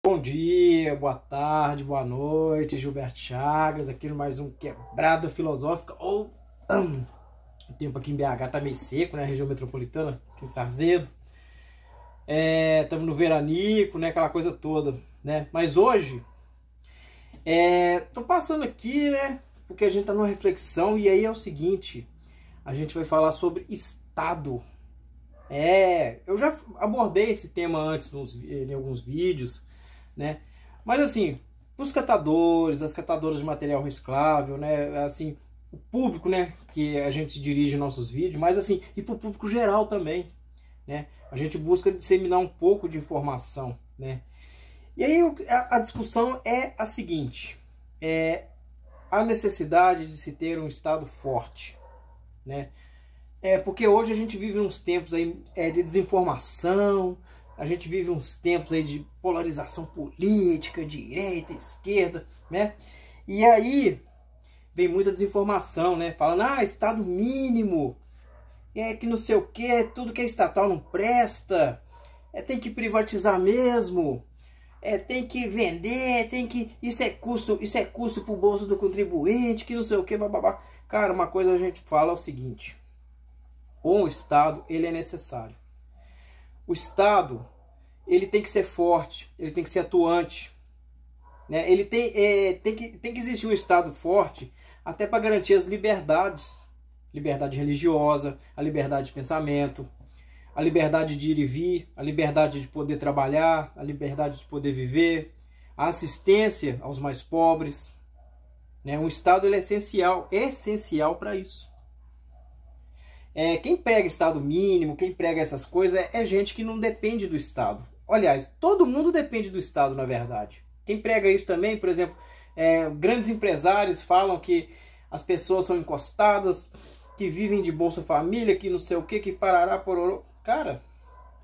Bom dia, boa tarde, boa noite, Gilberto Chagas, aqui no mais um Quebrada Filosófica. O tempo aqui em BH tá meio seco, né? Região metropolitana, aqui em Sarzedo. Estamos no veranico, né? Aquela coisa toda, né? Mas hoje, tô passando aqui, né? Porque a gente tá numa reflexão e aí é o seguinte, a gente vai falar sobre Estado. Eu já abordei esse tema antes em alguns vídeos, né? Mas assim, os catadores, as catadoras de material reciclável, né? Assim, o público, né? Que a gente dirige nossos vídeos, mas assim, e para o público geral também, né? A gente busca disseminar um pouco de informação, né? E aí a discussão é a seguinte: a necessidade de se ter um Estado forte, né? Porque hoje a gente vive uns tempos aí de desinformação, a gente vive uns tempos aí de polarização política, direita, esquerda, né? E aí vem muita desinformação, né? Falando, Estado mínimo, que não sei o que, tudo que é estatal não presta, tem que privatizar mesmo, tem que vender, isso é custo pro bolso do contribuinte, que não sei o que, bababá. Cara, uma coisa a gente fala é o seguinte: o Estado, ele é necessário. O Estado, ele tem que ser forte, ele tem que ser atuante, né? Ele tem que existir um Estado forte até para garantir as liberdades. Liberdade religiosa, a liberdade de pensamento, a liberdade de ir e vir, a liberdade de poder trabalhar, a liberdade de poder viver, a assistência aos mais pobres, né? Um Estado, ele é essencial para isso. Quem prega Estado mínimo, quem prega essas coisas, é gente que não depende do Estado. Aliás, todo mundo depende do Estado, na verdade. Quem prega isso também, por exemplo, grandes empresários falam que as pessoas são encostadas, que vivem de Bolsa Família, que não sei o que parará, pororô. Cara,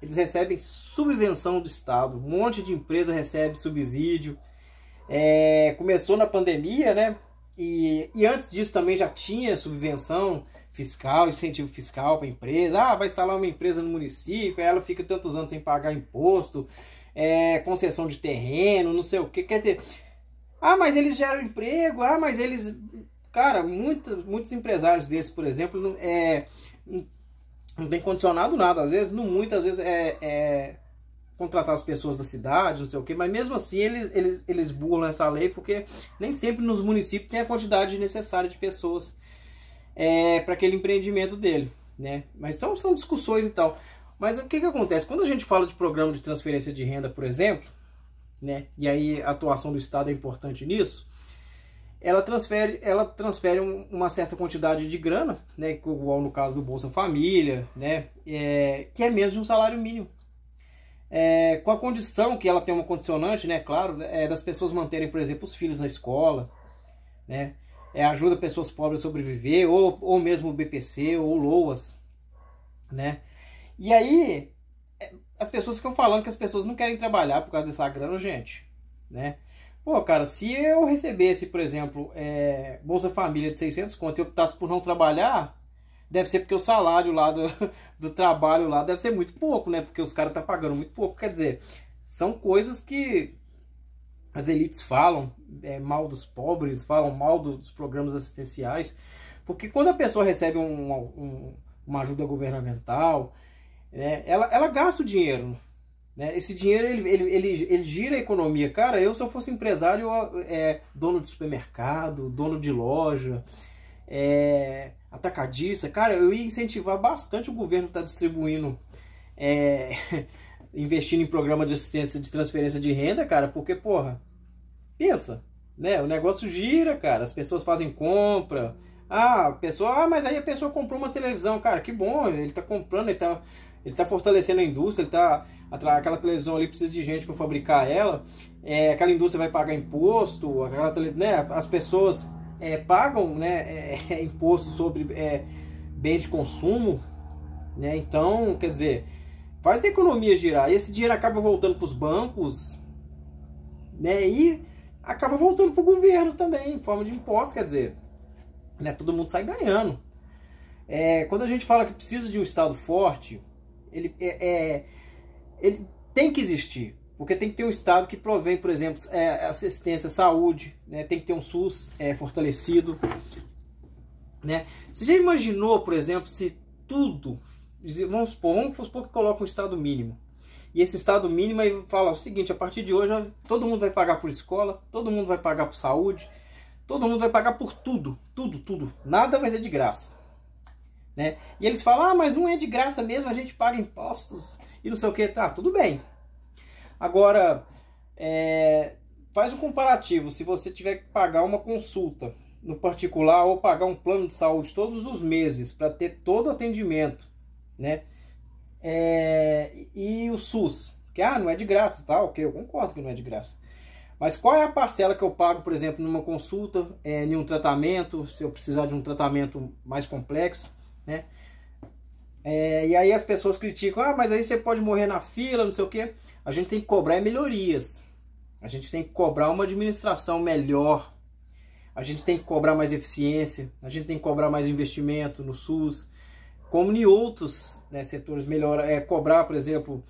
eles recebem subvenção do Estado. Um monte de empresa recebe subsídio. Começou na pandemia, né? E antes disso também já tinha subvenção fiscal, incentivo fiscal para a empresa. Vai instalar uma empresa no município, ela fica tantos anos sem pagar imposto, concessão de terreno, não sei o que. Quer dizer, mas eles geram emprego, mas eles... Cara, muitos empresários desses, por exemplo, não tem condicionado nada. Às vezes, muitas vezes contratar as pessoas da cidade, não sei o que, mas mesmo assim eles burlam essa lei, porque nem sempre nos municípios tem a quantidade necessária de pessoas para aquele empreendimento dele, né? Mas são discussões e tal. Mas o que acontece? Quando a gente fala de programa de transferência de renda, por exemplo, né? E aí a atuação do Estado é importante nisso, ela transfere uma certa quantidade de grana, né? Igual no caso do Bolsa Família, né? Que é menos de um salário mínimo. Com a condição que ela tem uma condicionante, né, claro, das pessoas manterem, por exemplo, os filhos na escola, né, ajuda pessoas pobres a sobreviver, ou mesmo o BPC, ou o LOAS, né, e aí as pessoas ficam falando que as pessoas não querem trabalhar por causa dessa grana, gente, né. Pô, cara, se eu recebesse, por exemplo, Bolsa Família de 600 conto e eu optasse por não trabalhar, deve ser porque o salário lá do trabalho lá deve ser muito pouco, né? Porque os caras estão pagando muito pouco. Quer dizer, são coisas que as elites falam mal dos pobres, falam mal dos programas assistenciais. Porque quando a pessoa recebe uma ajuda governamental, né, ela gasta o dinheiro, né? Esse dinheiro ele gira a economia. Cara, se eu fosse empresário, dono de supermercado, dono de loja, atacadista, cara, eu ia incentivar bastante o governo que está distribuindo, investindo em programa de assistência de transferência de renda, cara, porque, porra, pensa, né? O negócio gira, cara, as pessoas fazem compra, mas aí a pessoa comprou uma televisão, cara, que bom, ele tá comprando, ele tá fortalecendo a indústria, aquela televisão ali precisa de gente para fabricar ela, aquela indústria vai pagar imposto, né? As pessoas pagam, né, imposto sobre bens de consumo, né? Então, quer dizer, faz a economia girar, e esse dinheiro acaba voltando para os bancos, né, e acaba voltando para o governo também, em forma de impostos, quer dizer, né, todo mundo sai ganhando. Quando a gente fala que precisa de um Estado forte, ele tem que existir. Porque tem que ter um Estado que provém, por exemplo, assistência à saúde, né? Tem que ter um SUS fortalecido, né? Você já imaginou, por exemplo, se tudo... Vamos supor que coloca um Estado mínimo. E esse Estado mínimo aí fala o seguinte: a partir de hoje todo mundo vai pagar por escola, todo mundo vai pagar por saúde, todo mundo vai pagar por tudo, tudo, tudo. Nada vai ser de graça, né? E eles falam: ah, mas não é de graça mesmo, a gente paga impostos e não sei o que. Tá, tudo bem. Agora, faz um comparativo. Se você tiver que pagar uma consulta no particular ou pagar um plano de saúde todos os meses para ter todo o atendimento, né? E o SUS, que não é de graça, tá? Ok, eu concordo que não é de graça. Mas qual é a parcela que eu pago, por exemplo, numa consulta, em um tratamento, se eu precisar de um tratamento mais complexo, né? E aí as pessoas criticam: ah, mas aí você pode morrer na fila, não sei o quê. A gente tem que cobrar melhorias. A gente tem que cobrar uma administração melhor. A gente tem que cobrar mais eficiência. A gente tem que cobrar mais investimento no SUS. Como em outros, né, setores, cobrar, por exemplo,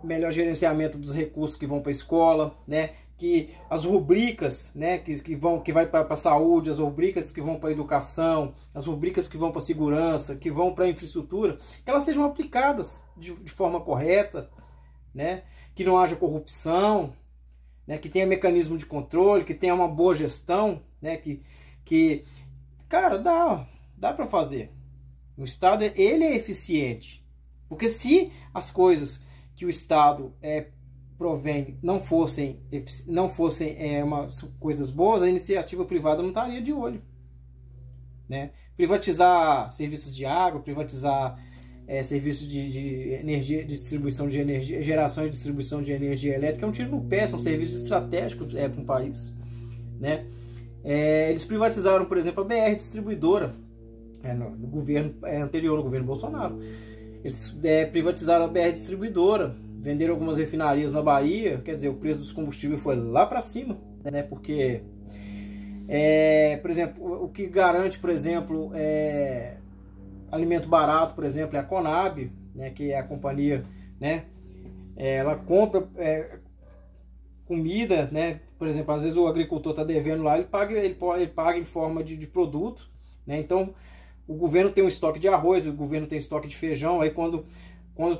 melhor gerenciamento dos recursos que vão para a escola, né? Que as rubricas, né, que vai para a saúde, as rubricas que vão para a educação, as rubricas que vão para a segurança, que vão para a infraestrutura, que elas sejam aplicadas de forma correta, né? Que não haja corrupção, né? Que tenha mecanismo de controle, que tenha uma boa gestão, né? Cara, dá para fazer. O Estado, ele é eficiente. Porque se as coisas que o Estado provém não fossem coisas boas, a iniciativa privada não estaria de olho, né? Privatizar serviços de água, privatizar serviços de energia, de distribuição de energia, geração e distribuição de energia elétrica é um tiro no pé, são serviços estratégicos para um país, né? Eles privatizaram, por exemplo, a BR Distribuidora, no governo anterior, no governo Bolsonaro. Eles privatizaram a BR Distribuidora, venderam algumas refinarias na Bahia, quer dizer, o preço dos combustíveis foi lá para cima, né? Porque, por exemplo, o que garante, por exemplo, alimento barato, por exemplo, é a Conab, né? Que é a companhia, né? Ela compra comida, né? Por exemplo, às vezes o agricultor está devendo lá, ele paga em forma de produto, né? Então, o governo tem um estoque de arroz, o governo tem estoque de feijão, aí quando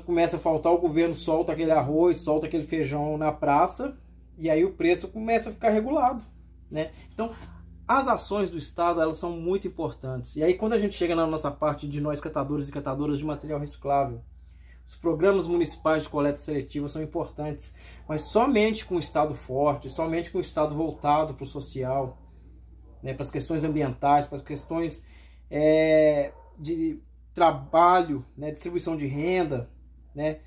começa a faltar, o governo solta aquele arroz, solta aquele feijão na praça, e aí o preço começa a ficar regulado, né? Então, as ações do Estado, elas são muito importantes. E aí, quando a gente chega na nossa parte de nós catadores e catadoras de material reciclável, os programas municipais de coleta seletiva são importantes, mas somente com o Estado forte, somente com o Estado voltado para o social, né, para as questões ambientais, para as questões de trabalho, né, distribuição de renda, né,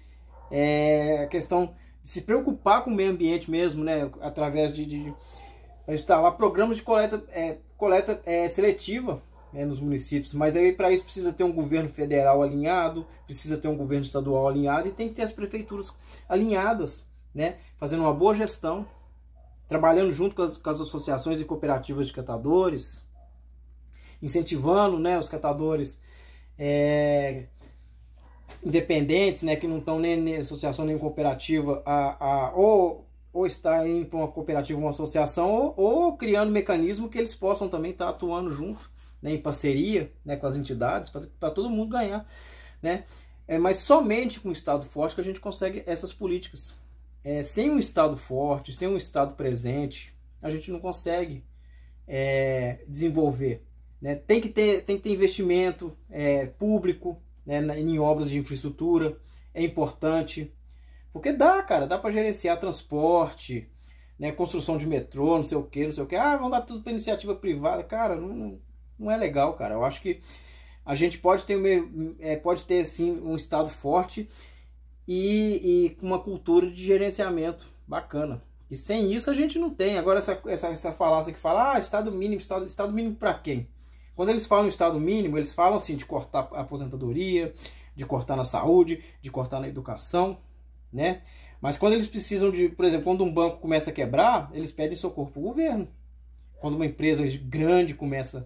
a questão de se preocupar com o meio ambiente mesmo, né, através de instalar programas de coleta seletiva, né, nos municípios. Mas aí para isso precisa ter um governo federal alinhado, precisa ter um governo estadual alinhado e tem que ter as prefeituras alinhadas, né, fazendo uma boa gestão, trabalhando junto com as associações e cooperativas de catadores, incentivando, né, os catadores independentes, né, que não estão nem em associação nem em cooperativa, ou estar indo para uma cooperativa ou uma associação, ou criando mecanismo que eles possam também estar atuando junto, né, em parceria, né, com as entidades, para todo mundo ganhar, né? Mas somente com um Estado forte que a gente consegue essas políticas. Sem um Estado forte, sem um Estado presente, a gente não consegue desenvolver, né? Tem que ter investimento público, né, em obras de infraestrutura, é importante, porque dá para gerenciar transporte, né, construção de metrô, não sei o que, vão dar tudo para iniciativa privada, cara, não é legal, cara. Eu acho que a gente pode ter sim um Estado forte e uma cultura de gerenciamento bacana. E sem isso a gente não tem. Agora essa falácia que fala, Estado mínimo para quem? Quando eles falam Estado mínimo, eles falam assim de cortar a aposentadoria, de cortar na saúde, de cortar na educação, né? Mas quando eles precisam por exemplo, quando um banco começa a quebrar, eles pedem socorro para o governo. Quando uma empresa grande começa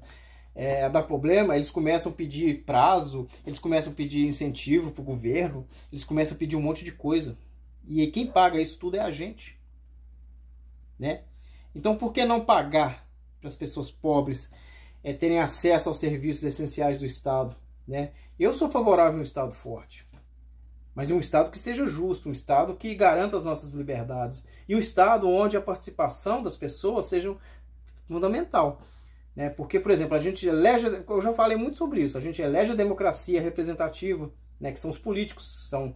a dar problema, eles começam a pedir prazo, eles começam a pedir incentivo para o governo, eles começam a pedir um monte de coisa. E quem paga isso tudo é a gente, né? Então, por que não pagar para as pessoas pobres terem acesso aos serviços essenciais do Estado, né? Eu sou favorável a um Estado forte, mas um Estado que seja justo, um Estado que garanta as nossas liberdades e um Estado onde a participação das pessoas seja fundamental, né? Porque, por exemplo, a gente elege, eu já falei muito sobre isso, a gente elege a democracia representativa, né? Que são os políticos, são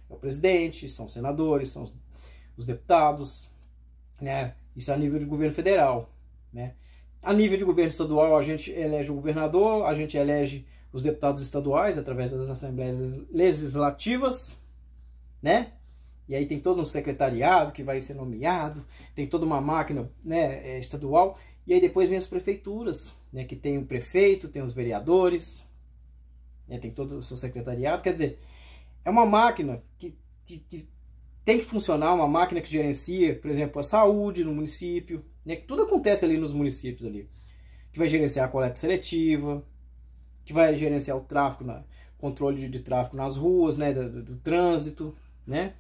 o presidente, são os senadores, são os deputados, né? Isso é a nível de governo federal, né? A nível de governo estadual, a gente elege o governador, a gente elege os deputados estaduais através das assembleias legislativas, né? E aí tem todo um secretariado que vai ser nomeado, tem toda uma máquina, né, estadual, e aí depois vem as prefeituras, né, que tem o prefeito, tem os vereadores, né, tem todo o seu secretariado. Quer dizer, é uma máquina que tem que funcionar, uma máquina que gerencia, por exemplo, a saúde no município, né, que tudo acontece ali nos municípios ali, que vai gerenciar a coleta seletiva, que vai gerenciar o tráfego, controle de tráfego nas ruas, né, do trânsito, né,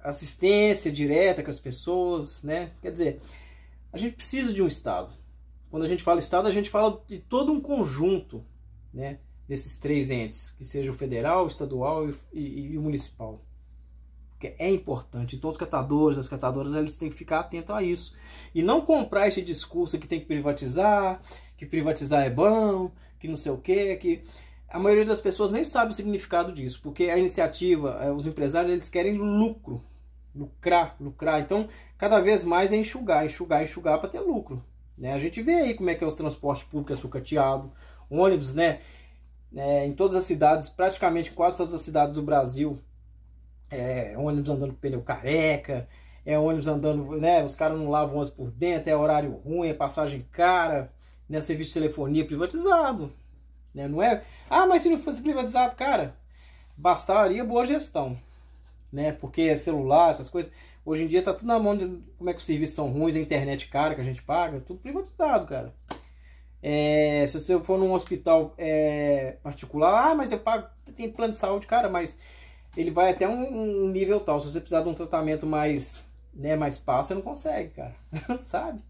assistência direta com as pessoas, né. Quer dizer, a gente precisa de um Estado. Quando a gente fala Estado, a gente fala de todo um conjunto, né, desses três entes, que seja o federal, o estadual e o municipal. Porque é importante. Então os catadores, as catadoras, eles têm que ficar atentos a isso. E não comprar esse discurso que tem que privatizar é bom, que não sei o quê, que a maioria das pessoas nem sabe o significado disso, porque a iniciativa, os empresários, eles querem lucrar. Então, cada vez mais é enxugar para ter lucro, né? A gente vê aí como é que é os transportes públicos sucateado, ônibus, né? Em todas as cidades, praticamente quase todas as cidades do Brasil, ônibus andando com pneu careca, ônibus andando, né? Os caras não lavam ônibus por dentro, é horário ruim, é passagem cara, né? Serviço de telefonia privatizado, né? Não é? Ah, mas se não fosse privatizado, cara, bastaria boa gestão, né? Porque celular, essas coisas, hoje em dia tá tudo na mão de como é que os serviços são ruins, a internet cara que a gente paga, tudo privatizado, cara. Se você for num hospital particular, mas eu pago, tem plano de saúde, cara, mas ele vai até um nível tal. Se você precisar de um tratamento mais, né, mais fácil, você não consegue, cara. Sabe?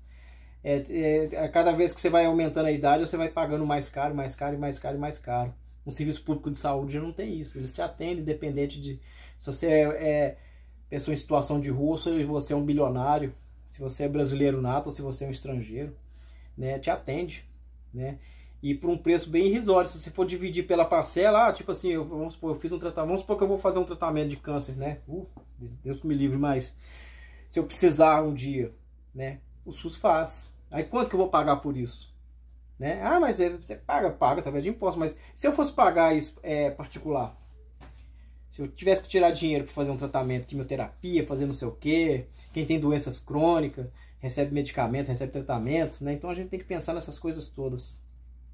Cada vez que você vai aumentando a idade, você vai pagando mais caro, mais caro, mais caro, mais caro. Um serviço público de saúde já não tem isso. Eles te atendem independente de se você é pessoa em situação de rua, ou se você é um bilionário, se você é brasileiro nato, ou se você é um estrangeiro, né, te atende, né? E por um preço bem irrisório. Se você for dividir pela parcela, tipo assim, vamos supor, eu fiz um tratamento, vamos supor que eu vou fazer um tratamento de câncer, né? Deus me livre, mas se eu precisar um dia, né, o SUS faz. Aí quanto que eu vou pagar por isso? Né? Ah, mas você paga através de imposto, mas se eu fosse pagar isso particular, se eu tivesse que tirar dinheiro para fazer um tratamento, quimioterapia, fazer não sei o quê, quem tem doenças crônicas, recebe medicamento, recebe tratamento, né? Então a gente tem que pensar nessas coisas todas,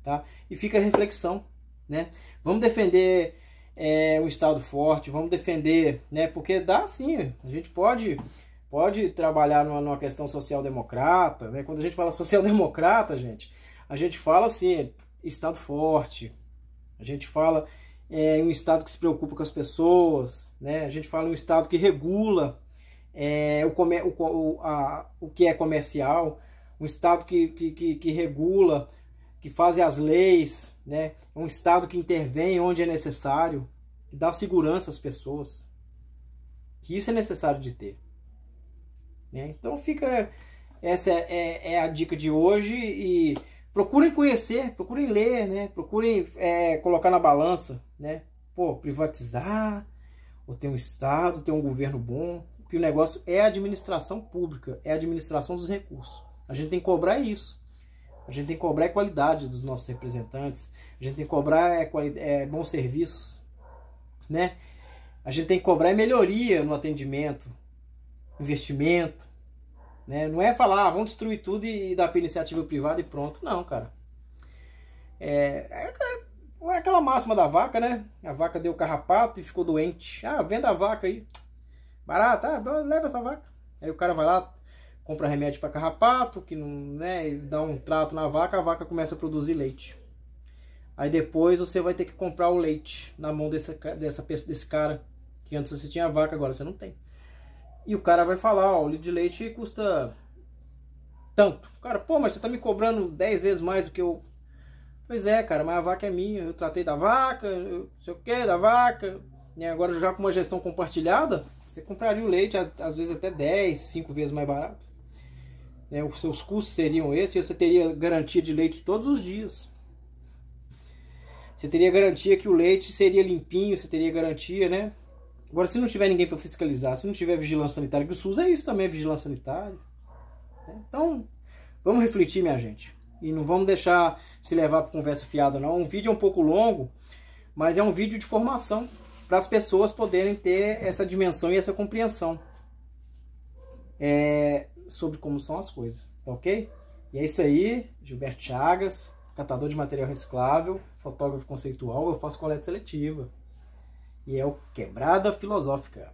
tá? E fica a reflexão, né? Vamos defender um Estado forte, vamos defender, né? Porque dá sim, a gente pode trabalhar numa questão social-democrata, né? Quando a gente fala social-democrata, a gente fala assim, Estado forte, a gente fala um Estado que se preocupa com as pessoas, né? A gente fala um Estado que regula o que é comercial, um Estado que regula, que faz as leis, né? Um Estado que intervém onde é necessário, que dá segurança às pessoas, que isso é necessário de ter, né? Então essa é a dica de hoje, e procurem conhecer, procurem ler, né? Procurem colocar na balança, né? Pô, privatizar, ou ter um Estado, ter um governo bom, porque o negócio é a administração pública, é a administração dos recursos. A gente tem que cobrar isso. A gente tem que cobrar a qualidade dos nossos representantes, a gente tem que cobrar bons serviços, né? A gente tem que cobrar melhoria no atendimento, investimento, né? Não é falar, vamos destruir tudo e dar para iniciativa privada e pronto. Não, cara. É aquela máxima da vaca, né? A vaca deu carrapato e ficou doente. Ah, venda a vaca aí. Barata, leva essa vaca. Aí o cara vai lá, compra remédio para carrapato, que não, né, dá um trato na vaca, a vaca começa a produzir leite. Aí depois você vai ter que comprar o leite na mão desse cara Que antes você tinha vaca, agora você não tem. E o cara vai falar, ó, o litro de leite custa tanto. O cara, pô, mas você tá me cobrando 10 vezes mais do que eu... Pois é, cara, mas a vaca é minha. Eu tratei da vaca, eu sei o que, da vaca. E agora já com uma gestão compartilhada, você compraria o leite, às vezes até 10, 5 vezes mais barato. Os seus custos seriam esses e você teria garantia de leite todos os dias. Você teria garantia que o leite seria limpinho, você teria garantia, né? Agora, se não tiver ninguém para fiscalizar, se não tiver vigilância sanitária, que o SUS é isso também, é vigilância sanitária. Então, vamos refletir, minha gente. E não vamos deixar se levar para conversa fiada, não. Um vídeo é um pouco longo, mas é um vídeo de formação para as pessoas poderem ter essa dimensão e essa compreensão sobre como são as coisas, tá ok? E é isso aí, Gilberto Chagas, catador de material reciclável, fotógrafo conceitual, eu faço coleta seletiva. E é o Quebrada Filosófica.